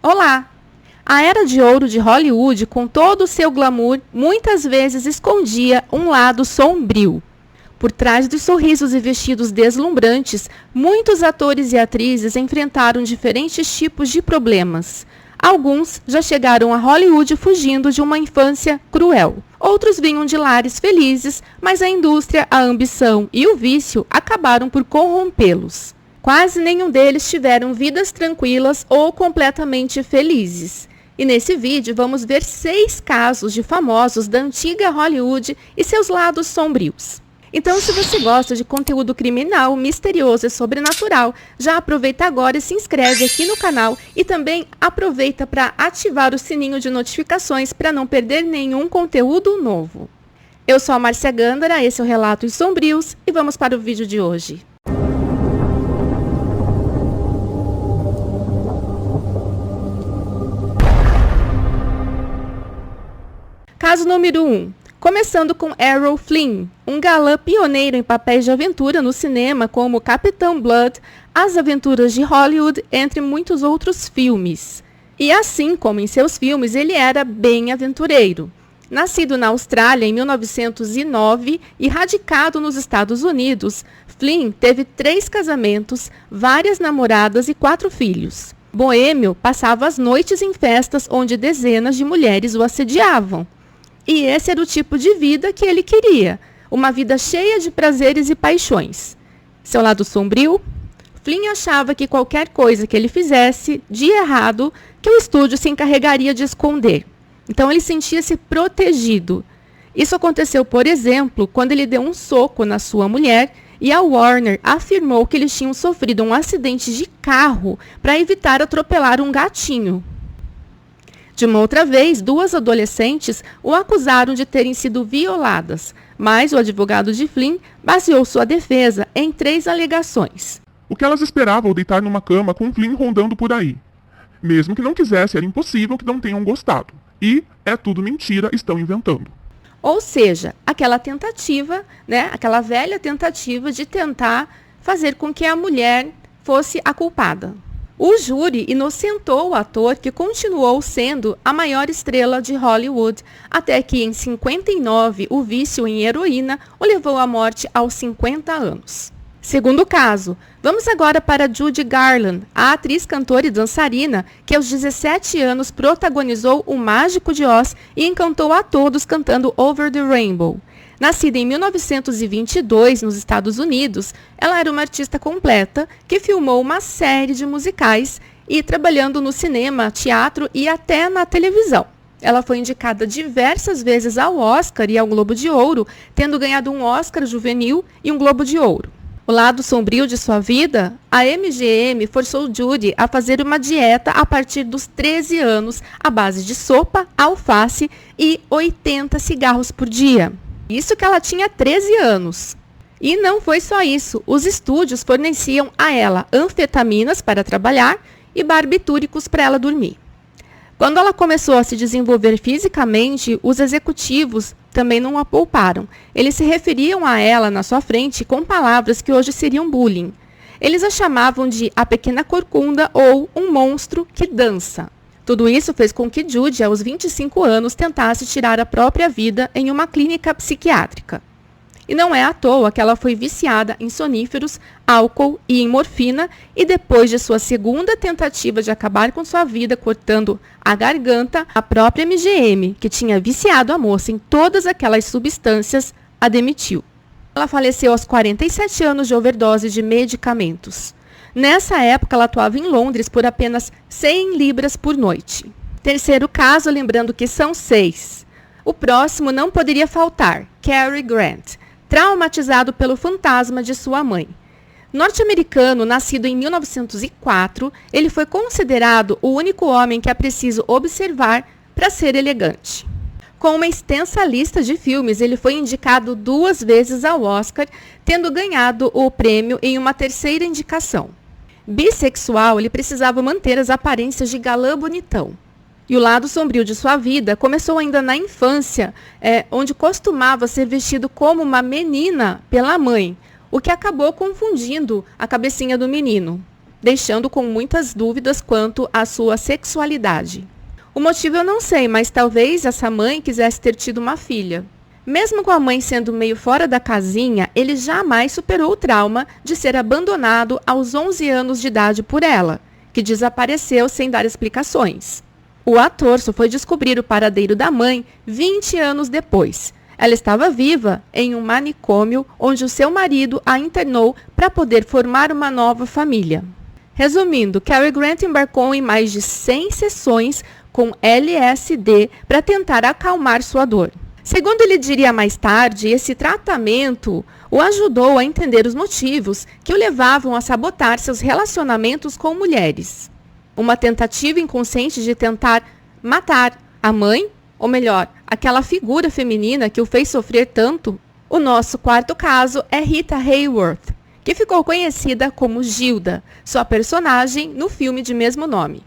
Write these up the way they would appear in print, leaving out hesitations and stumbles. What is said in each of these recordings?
Olá! A era de ouro de Hollywood, com todo o seu glamour, muitas vezes escondia um lado sombrio. Por trás dos sorrisos e vestidos deslumbrantes, muitos atores e atrizes enfrentaram diferentes tipos de problemas. Alguns já chegaram a Hollywood fugindo de uma infância cruel. Outros vinham de lares felizes, mas a indústria, a ambição e o vício acabaram por corrompê-los. Quase nenhum deles tiveram vidas tranquilas ou completamente felizes. E nesse vídeo vamos ver 6 casos de famosos da antiga Hollywood e seus lados sombrios. Então, se você gosta de conteúdo criminal, misterioso e sobrenatural, já aproveita agora e se inscreve aqui no canal e também aproveita para ativar o sininho de notificações para não perder nenhum conteúdo novo. Eu sou a Márcia Gândara, esse é o Relatos Sombrios e vamos para o vídeo de hoje. Caso número 1. Começando com Errol Flynn, um galã pioneiro em papéis de aventura no cinema como Capitão Blood, As Aventuras de Hollywood, entre muitos outros filmes. E assim como em seus filmes, ele era bem aventureiro. Nascido na Austrália em 1909 e radicado nos Estados Unidos, Flynn teve 3 casamentos, várias namoradas e 4 filhos. Boêmio, passava as noites em festas onde dezenas de mulheres o assediavam. E esse era o tipo de vida que ele queria, uma vida cheia de prazeres e paixões. Seu lado sombrio? Flynn achava que qualquer coisa que ele fizesse de errado, que o estúdio se encarregaria de esconder. Então ele sentia-se protegido. Isso aconteceu, por exemplo, quando ele deu um soco na sua mulher e a Warner afirmou que eles tinham sofrido um acidente de carro para evitar atropelar um gatinho. De uma outra vez, 2 adolescentes o acusaram de terem sido violadas, mas o advogado de Flynn baseou sua defesa em 3 alegações. O que elas esperavam ao deitar numa cama com Flynn rondando por aí. Mesmo que não quisesse, era impossível que não tenham gostado. E é tudo mentira, estão inventando. Ou seja, aquela tentativa, aquela velha tentativa de tentar fazer com que a mulher fosse a culpada. O júri inocentou o ator, que continuou sendo a maior estrela de Hollywood, até que em 59 o vício em heroína o levou à morte aos 50 anos. Segundo caso, vamos agora para Judy Garland, a atriz, cantora e dançarina que aos 17 anos protagonizou O Mágico de Oz e encantou a todos cantando Over the Rainbow. Nascida em 1922 nos Estados Unidos, ela era uma artista completa que filmou uma série de musicais e trabalhando no cinema, teatro e até na televisão. Ela foi indicada diversas vezes ao Oscar e ao Globo de Ouro, tendo ganhado um Oscar juvenil e um Globo de Ouro. O lado sombrio de sua vida, a MGM forçou Judy a fazer uma dieta a partir dos 13 anos, à base de sopa, alface e 80 cigarros por dia. Isso que ela tinha 13 anos. E não foi só isso. Os estúdios forneciam a ela anfetaminas para trabalhar e barbitúricos para ela dormir. Quando ela começou a se desenvolver fisicamente, os executivos também não a pouparam. Eles se referiam a ela na sua frente com palavras que hoje seriam bullying. Eles a chamavam de a pequena corcunda ou um monstro que dança. Tudo isso fez com que Judy, aos 25 anos, tentasse tirar a própria vida em uma clínica psiquiátrica. E não é à toa que ela foi viciada em soníferos, álcool e em morfina, e depois de sua segunda tentativa de acabar com sua vida cortando a garganta, a própria MGM, que tinha viciado a moça em todas aquelas substâncias, a demitiu. Ela faleceu aos 47 anos de overdose de medicamentos. Nessa época, ela atuava em Londres por apenas 100 libras por noite. Terceiro caso, lembrando que são 6. O próximo não poderia faltar, Cary Grant, traumatizado pelo fantasma de sua mãe. Norte-americano, nascido em 1904, ele foi considerado o único homem que é preciso observar para ser elegante. Com uma extensa lista de filmes, ele foi indicado 2 vezes ao Oscar, tendo ganhado o prêmio em uma 3ª indicação. Bissexual, ele precisava manter as aparências de galã bonitão. E o lado sombrio de sua vida começou ainda na infância, onde costumava ser vestido como uma menina pela mãe, o que acabou confundindo a cabecinha do menino. deixando com muitas dúvidas quanto à sua sexualidade. O motivo eu não sei, mas talvez essa mãe quisesse ter tido uma filha. Mesmo com a mãe sendo meio fora da casinha, ele jamais superou o trauma de ser abandonado aos 11 anos de idade por ela, que desapareceu sem dar explicações. O ator só foi descobrir o paradeiro da mãe 20 anos depois. Ela estava viva em um manicômio onde o seu marido a internou para poder formar uma nova família. Resumindo, Cary Grant embarcou em mais de 100 sessões com LSD para tentar acalmar sua dor. Segundo ele diria mais tarde, esse tratamento o ajudou a entender os motivos que o levavam a sabotar seus relacionamentos com mulheres. Uma tentativa inconsciente de tentar matar a mãe, ou melhor, aquela figura feminina que o fez sofrer tanto. O nosso quarto caso é Rita Hayworth, que ficou conhecida como Gilda, sua personagem no filme de mesmo nome.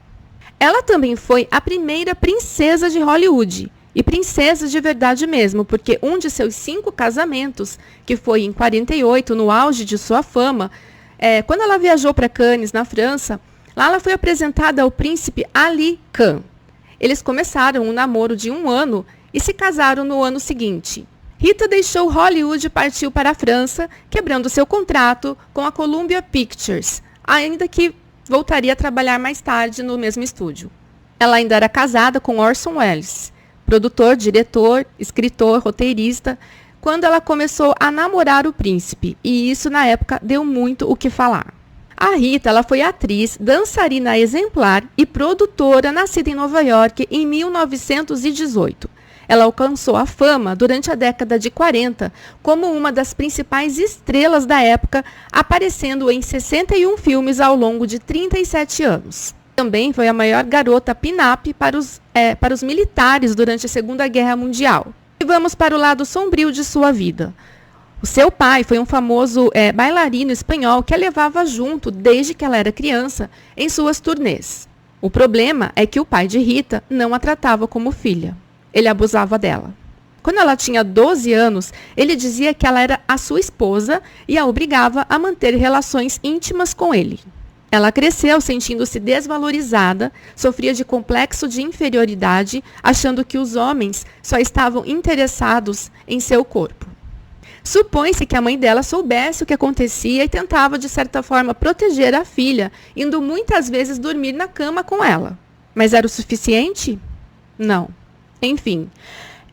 Ela também foi a primeira princesa de Hollywood, e princesa de verdade mesmo, porque um de seus 5 casamentos, que foi em 48, no auge de sua fama, quando ela viajou para Cannes, na França, lá ela foi apresentada ao príncipe Ali Khan. Eles começaram um namoro de 1 ano e se casaram no ano seguinte. Rita deixou Hollywood e partiu para a França, quebrando seu contrato com a Columbia Pictures, ainda que voltaria a trabalhar mais tarde no mesmo estúdio. Ela ainda era casada com Orson Welles, produtor, diretor, escritor, roteirista, quando ela começou a namorar o príncipe, e isso na época deu muito o que falar. A Rita ela foi atriz, dançarina exemplar e produtora nascida em Nova York em 1918. Ela alcançou a fama durante a década de 40 como uma das principais estrelas da época, aparecendo em 61 filmes ao longo de 37 anos. Também foi a maior garota pin-up para os militares durante a Segunda Guerra Mundial. E vamos para o lado sombrio de sua vida. O seu pai foi um famoso bailarino espanhol que a levava junto desde que ela era criança em suas turnês. O problema é que o pai de Rita não a tratava como filha. Ele abusava dela. Quando ela tinha 12 anos, ele dizia que ela era a sua esposa e a obrigava a manter relações íntimas com ele. Ela cresceu sentindo-se desvalorizada, sofria de complexo de inferioridade, achando que os homens só estavam interessados em seu corpo. Supõe-se que a mãe dela soubesse o que acontecia e tentava, de certa forma, proteger a filha, indo muitas vezes dormir na cama com ela. Mas era o suficiente? Não. Enfim,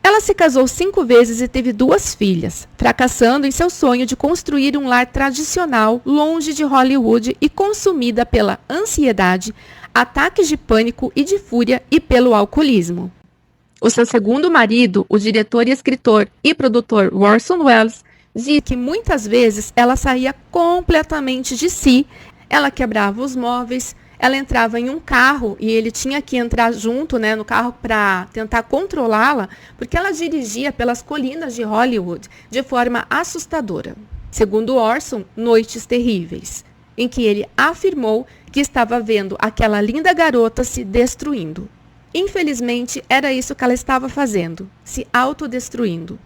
ela se casou 5 vezes e teve 2 filhas, fracassando em seu sonho de construir um lar tradicional longe de Hollywood e consumida pela ansiedade, ataques de pânico e de fúria e pelo alcoolismo. O seu segundo marido, o diretor e escritor e produtor Orson Welles, diz que muitas vezes ela saía completamente de si, ela quebrava os móveis, ela entrava em um carro e ele tinha que entrar junto, no carro para tentar controlá-la, porque ela dirigia pelas colinas de Hollywood de forma assustadora. Segundo Orson, noites terríveis, em que ele afirmou que estava vendo aquela linda garota se destruindo. Infelizmente, era isso que ela estava fazendo, se autodestruindo.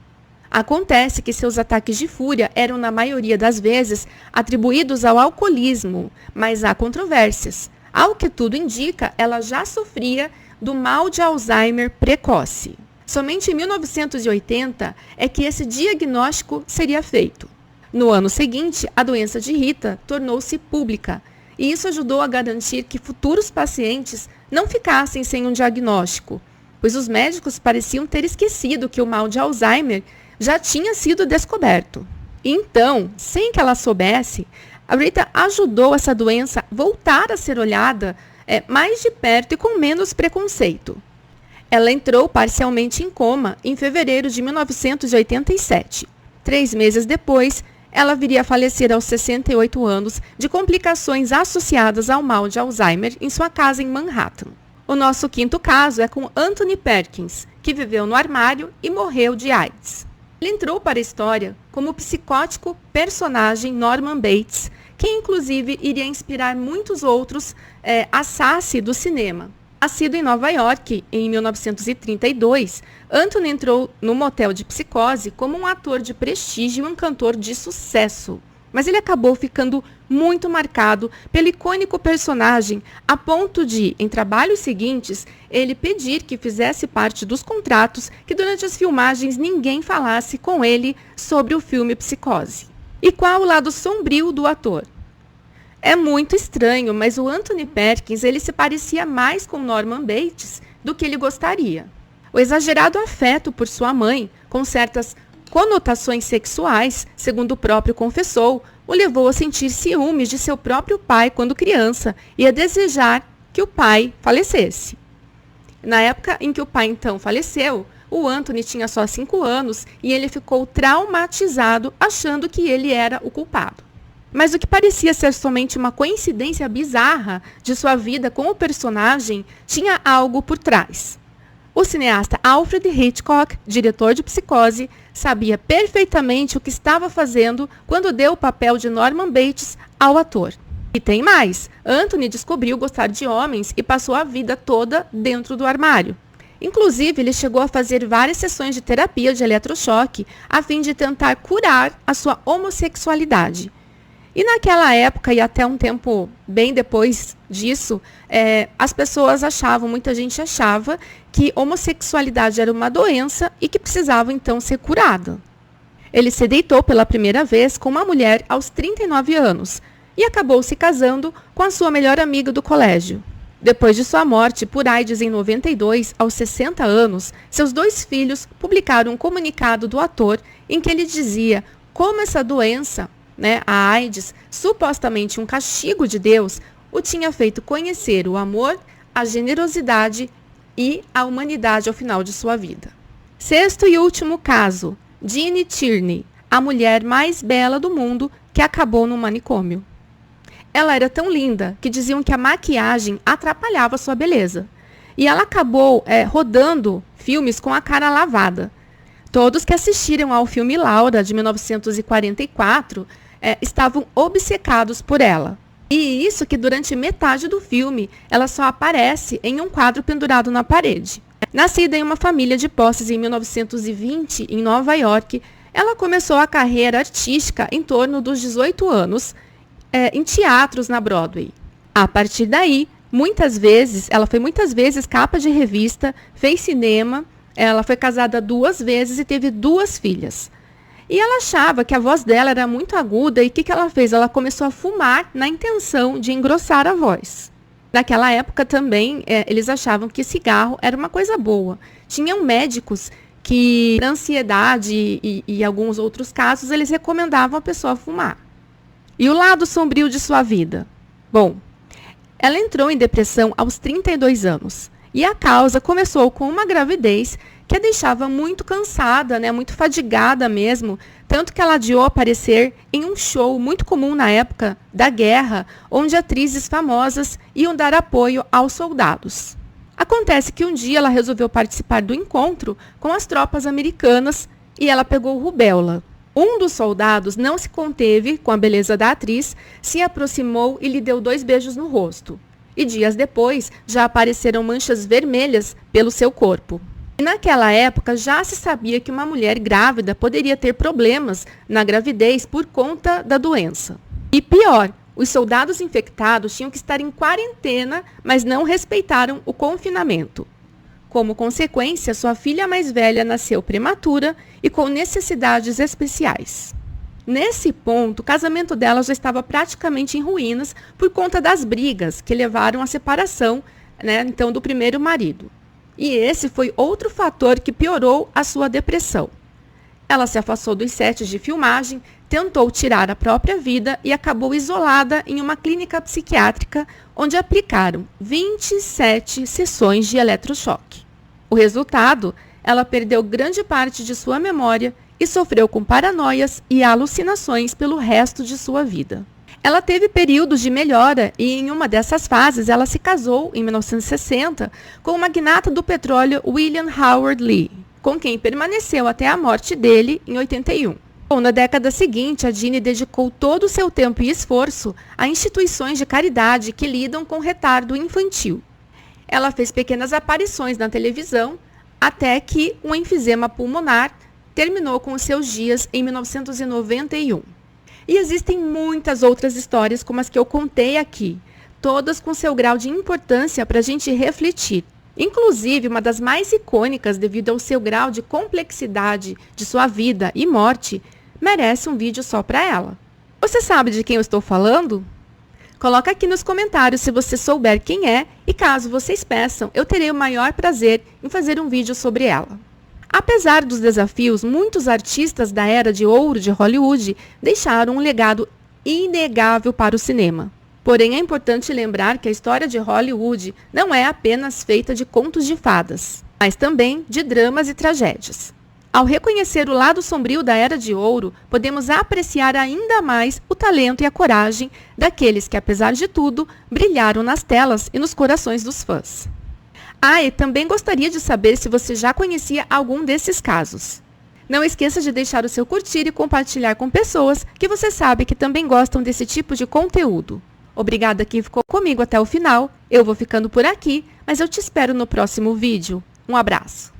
Acontece que seus ataques de fúria eram, na maioria das vezes, atribuídos ao alcoolismo, mas há controvérsias. Ao que tudo indica, ela já sofria do mal de Alzheimer precoce. Somente em 1980 é que esse diagnóstico seria feito. No ano seguinte, a doença de Rita tornou-se pública, e isso ajudou a garantir que futuros pacientes não ficassem sem um diagnóstico, pois os médicos pareciam ter esquecido que o mal de Alzheimer já tinha sido descoberto. Então, sem que ela soubesse, a Rita ajudou essa doença a voltar a ser olhada mais de perto e com menos preconceito. Ela entrou parcialmente em coma em fevereiro de 1987. 3 meses depois, ela viria a falecer aos 68 anos de complicações associadas ao mal de Alzheimer em sua casa em Manhattan. O nosso quinto caso é com Anthony Perkins, que viveu no armário e morreu de AIDS. Ele entrou para a história como o psicótico personagem Norman Bates, que inclusive iria inspirar muitos outros assassins do cinema. Nascido em Nova York em 1932, Anthony entrou no motel de Psicose como um ator de prestígio e um cantor de sucesso. mas ele acabou ficando muito marcado pelo icônico personagem, a ponto de, em trabalhos seguintes, ele pedir que fizesse parte dos contratos que durante as filmagens ninguém falasse com ele sobre o filme Psicose. E qual o lado sombrio do ator? É muito estranho, mas o Anthony Perkins ele se parecia mais com Norman Bates do que ele gostaria. O exagerado afeto por sua mãe, com certas conotações sexuais, segundo o próprio confessou, o levou a sentir ciúmes de seu próprio pai quando criança e a desejar que o pai falecesse. Na época em que o pai então faleceu, o Anthony tinha só 5 anos e ele ficou traumatizado achando que ele era o culpado. Mas o que parecia ser somente uma coincidência bizarra de sua vida com o personagem tinha algo por trás. O cineasta Alfred Hitchcock, diretor de Psicose, sabia perfeitamente o que estava fazendo quando deu o papel de Norman Bates ao ator. E tem mais, Anthony descobriu gostar de homens e passou a vida toda dentro do armário. Inclusive, ele chegou a fazer várias sessões de terapia de eletrochoque a fim de tentar curar a sua homossexualidade. E naquela época, e até um tempo bem depois disso, as pessoas achavam, muita gente achava, que homossexualidade era uma doença e que precisava então ser curada. Ele se deitou pela primeira vez com uma mulher aos 39 anos e acabou se casando com a sua melhor amiga do colégio. Depois de sua morte por AIDS em 92, aos 60 anos, seus 2 filhos publicaram um comunicado do ator em que ele dizia como essa doença, a AIDS, supostamente um castigo de Deus, o tinha feito conhecer o amor, a generosidade e a humanidade ao final de sua vida. 6º e último caso, Jeanne Tierney, a mulher mais bela do mundo que acabou no manicômio. Ela era tão linda que diziam que a maquiagem atrapalhava sua beleza. E ela acabou rodando filmes com a cara lavada. Todos que assistiram ao filme Laura, de 1944, estavam obcecados por ela. E isso que durante metade do filme, ela só aparece em um quadro pendurado na parede. Nascida em uma família de posses em 1920, em Nova York, ela começou a carreira artística em torno dos 18 anos, em teatros na Broadway. A partir daí, ela foi muitas vezes capa de revista, fez cinema, ela foi casada 2 vezes e teve 2 filhas. E ela achava que a voz dela era muito aguda e o que ela fez? Ela começou a fumar na intenção de engrossar a voz. Naquela época também, eles achavam que cigarro era uma coisa boa. Tinham médicos que, para ansiedade e alguns outros casos, eles recomendavam a pessoa fumar. E o lado sombrio de sua vida? Bom, ela entrou em depressão aos 32 anos. E a causa começou com uma gravidez que a deixava muito cansada, muito fadigada mesmo, tanto que ela adiou aparecer em um show muito comum na época da guerra, onde atrizes famosas iam dar apoio aos soldados. Acontece que um dia ela resolveu participar do encontro com as tropas americanas e ela pegou rubéola. Um dos soldados não se conteve com a beleza da atriz, se aproximou e lhe deu 2 beijos no rosto. E dias depois, já apareceram manchas vermelhas pelo seu corpo. E naquela época, já se sabia que uma mulher grávida poderia ter problemas na gravidez por conta da doença. E pior, os soldados infectados tinham que estar em quarentena, mas não respeitaram o confinamento. Como consequência, sua filha mais velha nasceu prematura e com necessidades especiais. Nesse ponto, o casamento dela já estava praticamente em ruínas por conta das brigas que levaram à separação, então, do primeiro marido. E esse foi outro fator que piorou a sua depressão. Ela se afastou dos sets de filmagem, tentou tirar a própria vida e acabou isolada em uma clínica psiquiátrica, onde aplicaram 27 sessões de eletrochoque. O resultado, ela perdeu grande parte de sua memória e sofreu com paranoias e alucinações pelo resto de sua vida. Ela teve períodos de melhora e em uma dessas fases ela se casou, em 1960, com o magnata do petróleo William Howard Lee, com quem permaneceu até a morte dele em 81. Bom, na década seguinte, a Jeanne dedicou todo o seu tempo e esforço a instituições de caridade que lidam com retardo infantil. Ela fez pequenas aparições na televisão, até que um enfisema pulmonar terminou com os seus dias em 1991. E existem muitas outras histórias como as que eu contei aqui, todas com seu grau de importância para a gente refletir. Inclusive, uma das mais icônicas devido ao seu grau de complexidade de sua vida e morte, merece um vídeo só para ela. Você sabe de quem eu estou falando? Coloca aqui nos comentários se você souber quem é e caso vocês peçam, eu terei o maior prazer em fazer um vídeo sobre ela. Apesar dos desafios, muitos artistas da era de ouro de Hollywood deixaram um legado inegável para o cinema. Porém, é importante lembrar que a história de Hollywood não é apenas feita de contos de fadas, mas também de dramas e tragédias. Ao reconhecer o lado sombrio da Era de Ouro, podemos apreciar ainda mais o talento e a coragem daqueles que, apesar de tudo, brilharam nas telas e nos corações dos fãs. E também gostaria de saber se você já conhecia algum desses casos. Não esqueça de deixar o seu curtir e compartilhar com pessoas que você sabe que também gostam desse tipo de conteúdo. Obrigada a quem ficou comigo até o final. Eu vou ficando por aqui, mas eu te espero no próximo vídeo. Um abraço.